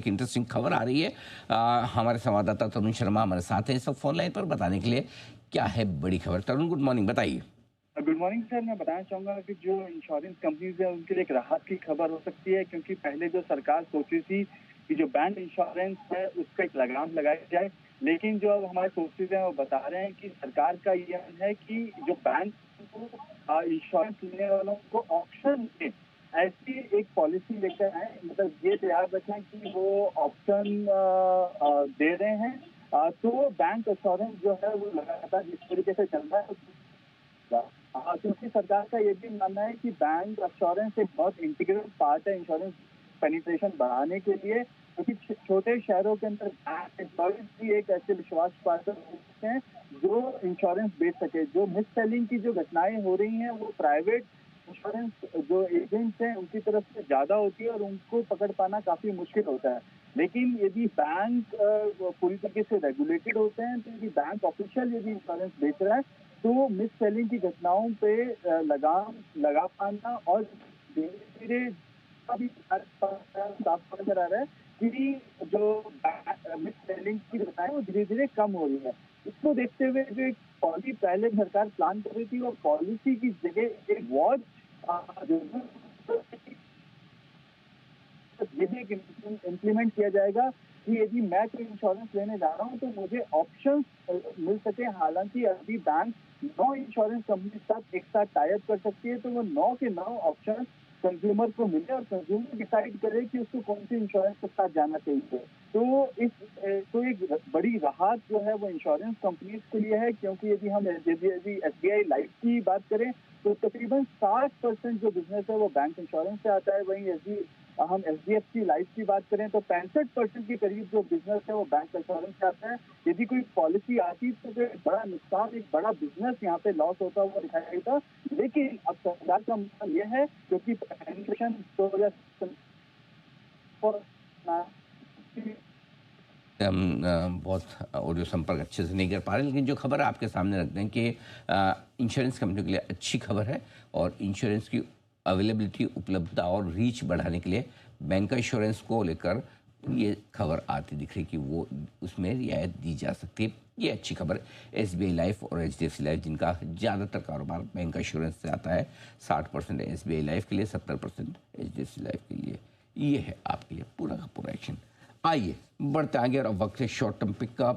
एक इंटरेस्टिंग खबर आ रही है। हमारे संवाददाता तरुण शर्मा हमारे साथ हैं इस वक्त फोन लाइन पर बताने के लिए क्या है बड़ी खबर। तरुण, गुड मॉर्निंग, बताइए। Good morning sir. मैं बताना चाहूँगा कि जो इंश्योरेंस कंपनीज है उनके लिए एक राहत की खबर हो सकती है, क्योंकि पहले जो सरकार सोच रही थी कि जो बैंक इंश्योरेंस है उसका एक लगाम लगाया जाए, लेकिन जो अब हमारे सोर्सेज हैं वो बता रहे हैं कि सरकार का ये है कि जो बैंक को इंश्योरेंस लेने वालों को ऑप्शन में ऐसी एक पॉलिसी लेकर आए, मतलब ये तैयार रखें कि वो ऑप्शन दे रहे हैं। तो बैंक इंश्योरेंस जो है वो लगातार जिस तरीके से चल रहा है, हाँ, क्योंकि सरकार का ये भी मानना है कि बैंक इंश्योरेंस एक बहुत इंटीग्रल पार्ट है इंश्योरेंस पेनिट्रेशन बढ़ाने के लिए, क्योंकि छोटे शहरों के अंदर बैंक एम्प्लॉयज भी एक ऐसे विश्वास पात्र होते हैं जो इंश्योरेंस बेच सके। जो मिस सेलिंग की जो घटनाएं हो रही हैं वो प्राइवेट इंश्योरेंस जो एजेंट्स हैं उनकी तरफ से ज्यादा होती है और उनको पकड़ पाना काफी मुश्किल होता है। लेकिन यदि बैंक पूरी तरीके से रेगुलेटेड होते हैं, तो यदि बैंक ऑफिशियल यदि इंश्योरेंस बेच रहा है तो मिस सेलिंग की घटनाओं पे लगाम लगा पाना और धीरे धीरे अभी साफ नजर आ रहा है कि जो मिस सेलिंग की घटनाएं वो धीरे धीरे कम हो रही है। इसको देखते हुए जो एक पॉलिसी पहले सरकार प्लान कर रही थी वो पॉलिसी की जगह एक वॉच ये भी इम्प्लीमेंट किया जाएगा कि यदि मैं कोई इंश्योरेंस लेने जा रहा हूँ तो मुझे ऑप्शंस मिल सके। हालांकि अभी बैंक 9 इंश्योरेंस कंपनी के साथ एक साथ टाई अप कर सकती है, तो वो 9 के 9 ऑप्शन कंज्यूमर को मिले और कंज्यूमर डिसाइड करे कि उसको कौन सी इंश्योरेंस के साथ जाना चाहिए। तो तो एक बड़ी राहत जो है वो इंश्योरेंस कंपनीज के लिए है, क्योंकि यदि हम यदि SBI लाइफ की बात करें तो तकरीबन 60% जो बिजनेस है वो बैंक इंश्योरेंस से आता है। वहीं हम SDFC लाइफ की बात करें तो 65% के करीब जो बिजनेस है वो बैंक इंश्योरेंस से आता है। यदि कोई पॉलिसी आती तो एक बड़ा नुकसान, एक बड़ा बिजनेस यहाँ पे लॉस होता हुआ दिखाई देता। लेकिन अब सरकार का मतलब यह है, क्योंकि पेनिट्रेशन हम बहुत ऑडियो संपर्क अच्छे से नहीं कर पा रहे, लेकिन जो खबर आपके सामने रख दें कि इंश्योरेंस कंपनी के लिए अच्छी खबर है और इंश्योरेंस की अवेलेबिलिटी, उपलब्धता और रीच बढ़ाने के लिए बैंक इंश्योरेंस को लेकर ये खबर आती दिख रही कि वो उसमें रियायत दी जा सकती है। ये अच्छी खबर SBI लाइफ और HDFC लाइफ, जिनका ज़्यादातर कारोबार बैंक इंश्योरेंस से आता है। 60% SBI लाइफ के लिए, 70% HDFC लाइफ के लिए। ये है आपके लिए पूरा का पूरा एक्शन। आइए बढ़ते आगे और अब वक्त है शॉर्ट टर्म पिक का।